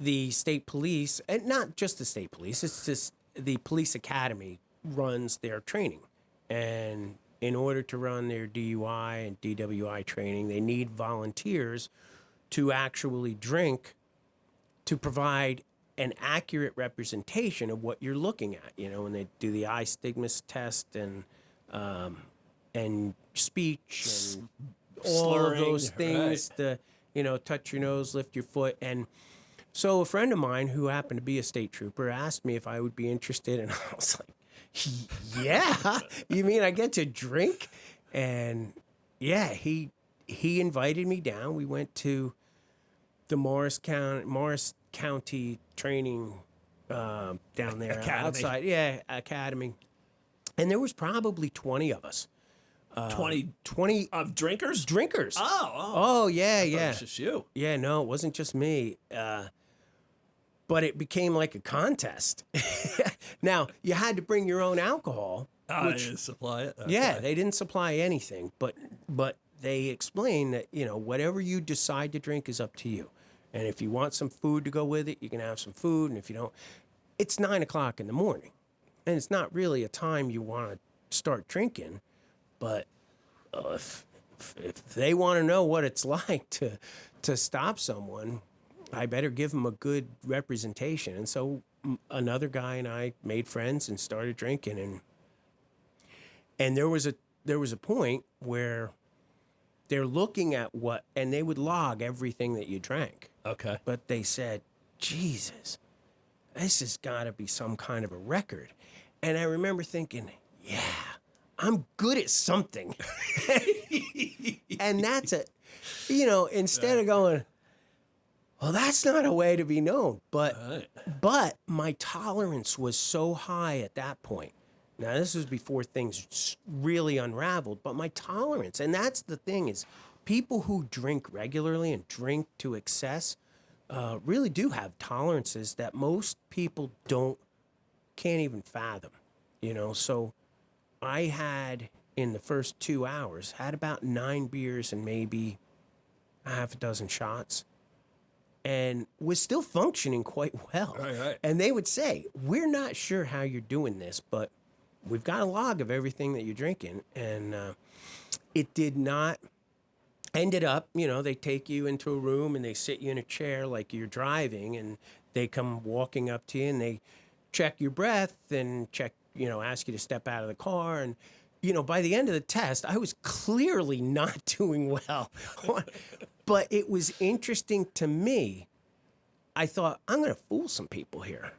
the state police, and not just the state police, it's just the police academy runs their training. And in order to run their DUI and DWI training, they need volunteers to actually drink to provide an accurate representation of what you're looking at. You know, when they do the eye stigmas test and speech and all Slurring, of those things, right. touch your nose, lift your foot. And so a friend of mine who happened to be a state trooper asked me if I would be interested, and I was like, yeah, you mean I get to drink? And yeah, he invited me down. We went to the Morris County training down there Academy. outside. Yeah, academy. And there was probably 20 of us. 20 of drinkers? Drinkers. Oh, yeah, I thought yeah. it was just you. Yeah, no, it wasn't just me. But it became like a contest. Now, you had to bring your own alcohol. I didn't supply it. Okay. Yeah, they didn't supply anything, but they explained that, whatever you decide to drink is up to you. And if you want some food to go with it, you can have some food. And if you don't, it's 9:00 in the morning. And it's not really a time you want to start drinking. But if they want to know what it's like to stop someone, I better give them a good representation. And so another guy and I made friends and started drinking. And there was a point where they're looking at and they would log everything that you drank. Okay. But they said, Jesus, this has got to be some kind of a record. And I remember thinking, yeah, I'm good at something. And that's instead of going, well, that's not a way to be known. But my tolerance was so high at that point. Now, this was before things really unraveled, but my tolerance, and that's the thing, is people who drink regularly and drink to excess really do have tolerances that most people can't even fathom, So I had, in the first 2 hours, had about 9 beers and maybe a half a dozen shots, and was still functioning quite well. Right. And they would say, we're not sure how you're doing this, but we've got a log of everything that you're drinking. And it did not, ended up, they take you into a room and they sit you in a chair like you're driving, and they come walking up to you and they check your breath and ask you to step out of the car. And, by the end of the test, I was clearly not doing well. But it was interesting to me. I thought, I'm going to fool some people here.